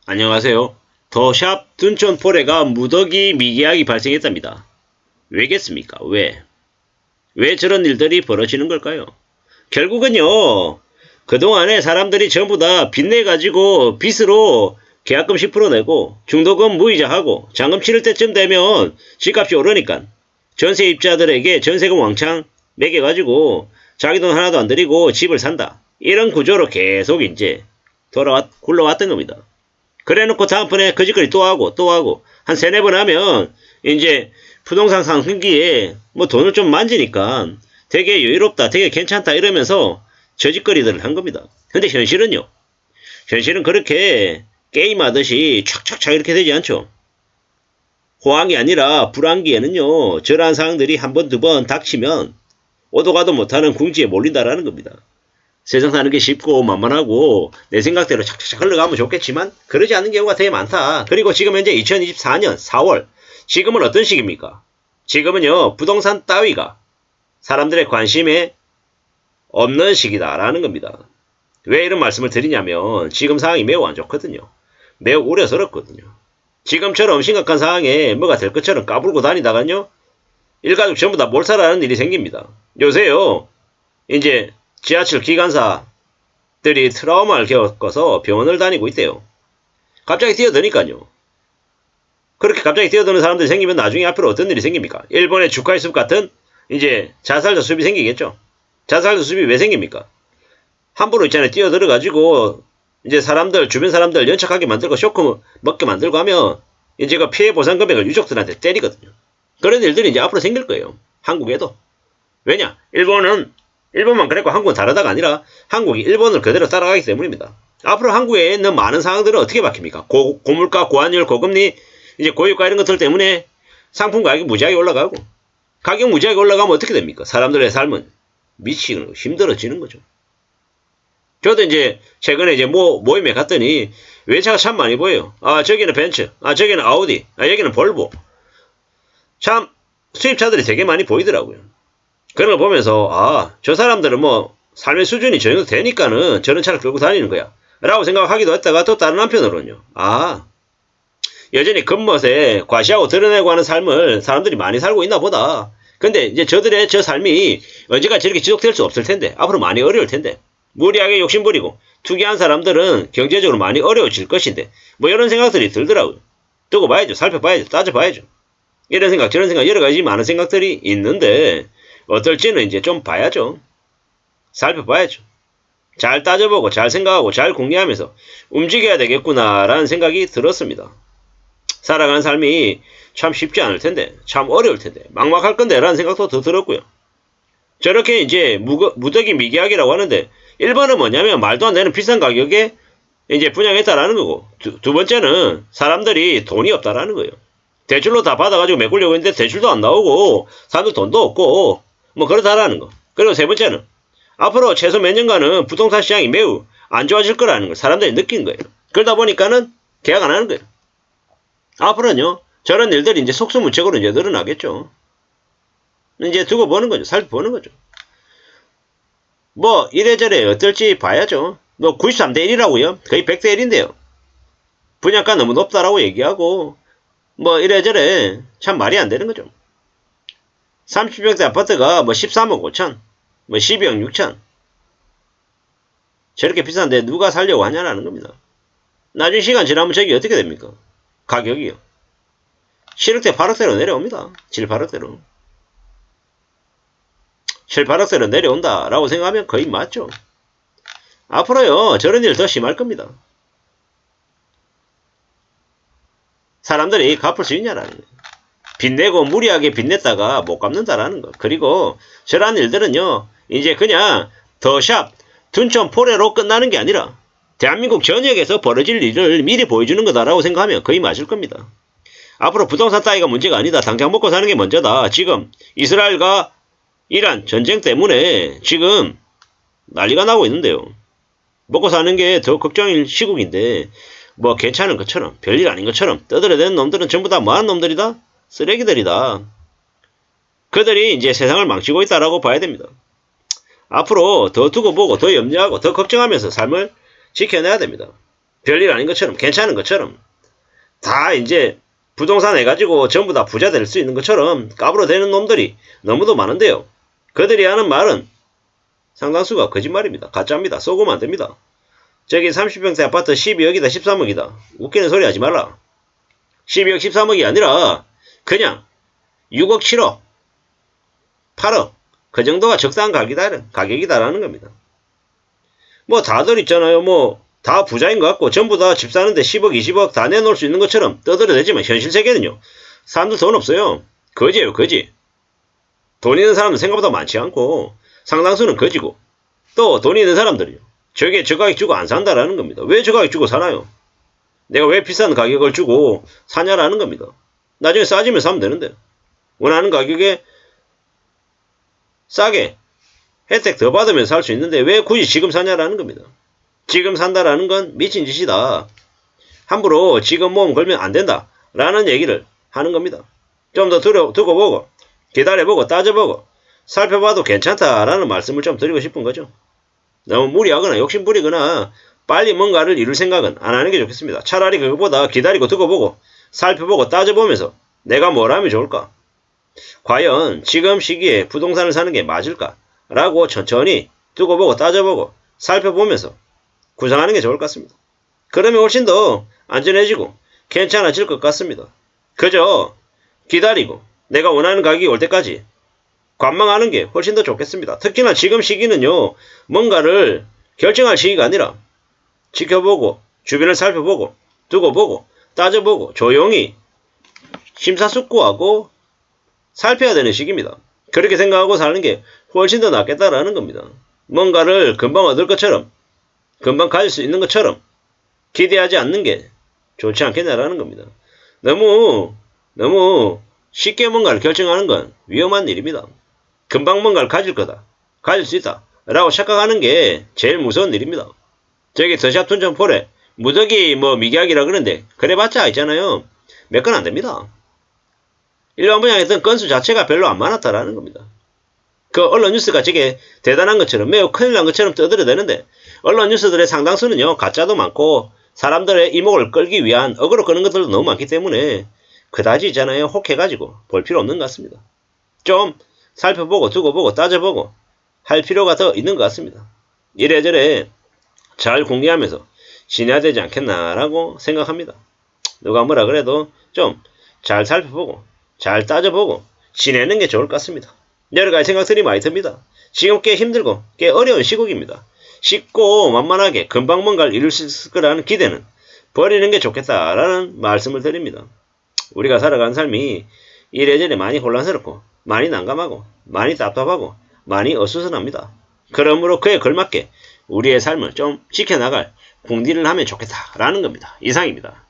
안녕하세요. 더샵 둔촌포레가 무더기 미계약이 발생했답니다. 왜겠습니까? 왜? 왜 저런 일들이 벌어지는 걸까요? 결국은요, 그동안에 사람들이 전부 다 빚내가지고 빚으로 계약금 10% 내고 중도금 무이자하고 잔금 치를 때쯤 되면 집값이 오르니까 전세입자들에게 전세금 왕창 매겨가지고 자기 돈 하나도 안 들이고 집을 산다. 이런 구조로 계속 이제 굴러왔던 겁니다. 그래 놓고 다음번에 그 짓거리 또 하고 한 세네 번 하면 이제 부동산 상승기에 뭐 돈을 좀 만지니까 되게 여유롭다, 되게 괜찮다 이러면서 저 짓거리들을 한 겁니다. 근데 현실은요. 현실은 그렇게 게임하듯이 촥촥촥 이렇게 되지 않죠. 호황이 아니라 불황기에는요. 저러한 상황들이 한 번, 두 번 닥치면 오도 가도 못하는 궁지에 몰린다라는 겁니다. 세상 사는 게 쉽고 만만하고 내 생각대로 착착착 흘러가면 좋겠지만 그러지 않는 경우가 되게 많다. 그리고 지금 현재 2024년 4월 지금은 어떤 시기입니까? 지금은요 부동산 따위가 사람들의 관심에 없는 시기다라는 겁니다. 왜 이런 말씀을 드리냐면 지금 상황이 매우 안 좋거든요. 매우 우려스럽거든요. 지금처럼 심각한 상황에 뭐가 될 것처럼 까불고 다니다가요 일가족 전부 다 몰살하는 일이 생깁니다. 요새요 이제 지하철 기관사들이 트라우마를 겪어서 병원을 다니고 있대요. 갑자기 뛰어드니까요. 그렇게 갑자기 뛰어드는 사람들이 생기면 나중에 앞으로 어떤 일이 생깁니까? 일본의 주가의 숲 같은 이제 자살자 숲이 생기겠죠. 자살자 숲이 왜 생깁니까? 함부로 있잖아요. 뛰어들어가지고 이제 사람들 주변 사람들 연착하게 만들고 쇼크 먹게 만들고 하면 이제 그 피해 보상 금액을 유족들한테 때리거든요. 그런 일들이 이제 앞으로 생길 거예요. 한국에도. 왜냐? 일본만 그랬고 한국은 다르다가 아니라 한국이 일본을 그대로 따라가기 때문입니다. 앞으로 한국에 있는 많은 상황들은 어떻게 바뀝니까? 고물가, 고환율, 고금리, 이제 고유가 이런 것들 때문에 상품 가격이 무지하게 올라가고 가격 무지하게 올라가면 어떻게 됩니까? 사람들의 삶은 미치는 거, 힘들어지는 거죠. 저도 이제 최근에 이제 모임에 갔더니 외차가 참 많이 보여요. 아 저기는 벤츠, 아 저기는 아우디, 아 여기는 볼보. 참 수입차들이 되게 많이 보이더라고요. 그런 걸 보면서 아 저 사람들은 뭐 삶의 수준이 저 정도 되니까는 저런 차를 끌고 다니는 거야 라고 생각하기도 했다가 또 다른 한편으로는요 아 여전히 겉멋에 과시하고 드러내고 하는 삶을 사람들이 많이 살고 있나 보다. 근데 이제 저들의 저 삶이 언제까지 저렇게 지속될 수 없을 텐데 앞으로 많이 어려울 텐데 무리하게 욕심부리고 투기한 사람들은 경제적으로 많이 어려워질 것인데 뭐 이런 생각들이 들더라고요. 두고 봐야죠. 살펴봐야죠. 따져봐야죠. 이런 생각 저런 생각 여러가지 많은 생각들이 있는데 어떨지는 이제 좀 봐야죠. 살펴봐야죠. 잘 따져보고 잘 생각하고 잘 궁리하면서 움직여야 되겠구나라는 생각이 들었습니다. 살아가는 삶이 참 쉽지 않을 텐데 참 어려울 텐데 막막할 건데 라는 생각도 더 들었고요. 저렇게 이제 무더기 미계약이라고 하는데 1번은 뭐냐면 말도 안 되는 비싼 가격에 이제 분양했다라는 거고 두 번째는 사람들이 돈이 없다라는 거예요. 대출로 다 받아가지고 메꾸려고 했는데 대출도 안 나오고 사람들 돈도 없고 뭐 그렇다라는 거. 그리고 세 번째는 앞으로 최소 몇 년간은 부동산 시장이 매우 안 좋아질 거라는 걸 사람들이 느낀 거예요. 그러다 보니까는 계약 안 하는 거예요. 앞으로는요 저런 일들이 이제 속수무책으로 이제 늘어나겠죠. 이제 두고 보는 거죠. 살펴보는 거죠. 뭐 이래저래 어떨지 봐야죠. 뭐 93대 1이라고요. 거의 100대 1인데요. 분양가 너무 높다라고 얘기하고 뭐 이래저래 참 말이 안 되는 거죠. 30평대 아파트가 뭐 13억 5천 뭐 12억 6천 저렇게 비싼데 누가 살려고 하냐라는 겁니다. 나중에 시간 지나면 저기 어떻게 됩니까? 가격이요. 7억대 8억대로 내려옵니다. 7, 8억대로. 7, 8억대로 내려온다라고 생각하면 거의 맞죠. 앞으로요 저런 일 더 심할 겁니다. 사람들이 갚을 수 있냐라는 거예요. 빚내고 무리하게 빚냈다가 못 갚는다라는 거. 그리고 저러한 일들은요 이제 그냥 더샵 둔촌포레로 끝나는 게 아니라 대한민국 전역에서 벌어질 일을 미리 보여주는 거다라고 생각하면 거의 맞을 겁니다. 앞으로 부동산 따위가 문제가 아니다. 당장 먹고 사는 게 먼저다. 지금 이스라엘과 이란 전쟁 때문에 지금 난리가 나고 있는데요. 먹고 사는 게 더 걱정일 시국인데 뭐 괜찮은 것처럼 별일 아닌 것처럼 떠들어대는 놈들은 전부 다 뭐하는 놈들이다? 쓰레기들이다. 그들이 이제 세상을 망치고 있다라고 봐야 됩니다. 앞으로 더 두고 보고 더 염려하고 더 걱정하면서 삶을 지켜내야 됩니다. 별일 아닌 것처럼, 괜찮은 것처럼, 다 이제 부동산 해가지고 전부 다 부자 될 수 있는 것처럼 까불어 대는 놈들이 너무도 많은데요. 그들이 하는 말은 상당수가 거짓말입니다. 가짜입니다. 쏘고면 안 됩니다. 저기 30평대 아파트 12억이다 13억이다. 웃기는 소리 하지 말라. 12억 13억이 아니라 그냥 6억 7억 8억 그 정도가 적당한 가격이다라는 겁니다. 뭐 다들 있잖아요. 뭐 다 부자인 것 같고 전부 다 집 사는데 10억 20억 다 내놓을 수 있는 것처럼 떠들어대지만 현실 세계는요. 사람들 돈 없어요. 거지예요. 거지. 돈 있는 사람은 생각보다 많지 않고 상당수는 거지고 또 돈 있는 사람들이요. 저게 저 가격 주고 안 산다라는 겁니다. 왜 저 가격 주고 사나요? 내가 왜 비싼 가격을 주고 사냐라는 겁니다. 나중에 싸지면 사면 되는데 원하는 가격에 싸게 혜택 더 받으면 살 수 있는데 왜 굳이 지금 사냐라는 겁니다. 지금 산다라는 건 미친 짓이다. 함부로 지금 모험 걸면 안 된다. 라는 얘기를 하는 겁니다. 좀 더 두고 보고 기다려보고 따져보고 살펴봐도 괜찮다라는 말씀을 좀 드리고 싶은 거죠. 너무 무리하거나 욕심부리거나 빨리 뭔가를 이룰 생각은 안 하는 게 좋겠습니다. 차라리 그것보다 기다리고 두고 보고 살펴보고 따져보면서 내가 뭘 하면 좋을까? 과연 지금 시기에 부동산을 사는 게 맞을까? 라고 천천히 두고 보고 따져보고 살펴보면서 구상하는 게 좋을 것 같습니다. 그러면 훨씬 더 안전해지고 괜찮아질 것 같습니다. 그저 기다리고 내가 원하는 가격이 올 때까지 관망하는 게 훨씬 더 좋겠습니다. 특히나 지금 시기는요. 뭔가를 결정할 시기가 아니라 지켜보고 주변을 살펴보고 두고 보고 따져보고 조용히 심사숙고하고 살펴야 되는 시기입니다. 그렇게 생각하고 사는 게 훨씬 더 낫겠다라는 겁니다. 뭔가를 금방 얻을 것처럼 금방 가질 수 있는 것처럼 기대하지 않는 게 좋지 않겠냐라는 겁니다. 너무 쉽게 뭔가를 결정하는 건 위험한 일입니다. 금방 뭔가를 가질 거다. 가질 수 있다. 라고 착각하는 게 제일 무서운 일입니다. 저기 더샵 툰촌폴에 무더기 미계약이라 그러는데 그래봤자 있잖아요. 몇 건 안 됩니다. 일반 분양했던 건수 자체가 별로 안 많았다라는 겁니다. 그 언론 뉴스가 저게 대단한 것처럼 매우 큰일 난 것처럼 떠들어대는데 언론 뉴스들의 상당수는요. 가짜도 많고 사람들의 이목을 끌기 위한 어그로 끄는 것들도 너무 많기 때문에 그다지 있잖아요. 혹해가지고 볼 필요 없는 것 같습니다. 좀 살펴보고 두고 보고 따져보고 할 필요가 더 있는 것 같습니다. 이래저래 잘 궁리하면서 지내야 되지 않겠나라고 생각합니다. 누가 뭐라 그래도 좀 잘 살펴보고 잘 따져보고 지내는 게 좋을 것 같습니다. 여러가지 생각들이 많이 듭니다. 지금 꽤 힘들고 꽤 어려운 시국입니다. 쉽고 만만하게 금방 뭔가를 이룰 수 있을 거라는 기대는 버리는 게 좋겠다라는 말씀을 드립니다. 우리가 살아가는 삶이 이래저래 많이 혼란스럽고 많이 난감하고 많이 답답하고 많이 어수선합니다. 그러므로 그에 걸맞게 우리의 삶을 좀 지켜나갈 궁리를 하면 좋겠다라는 겁니다. 이상입니다.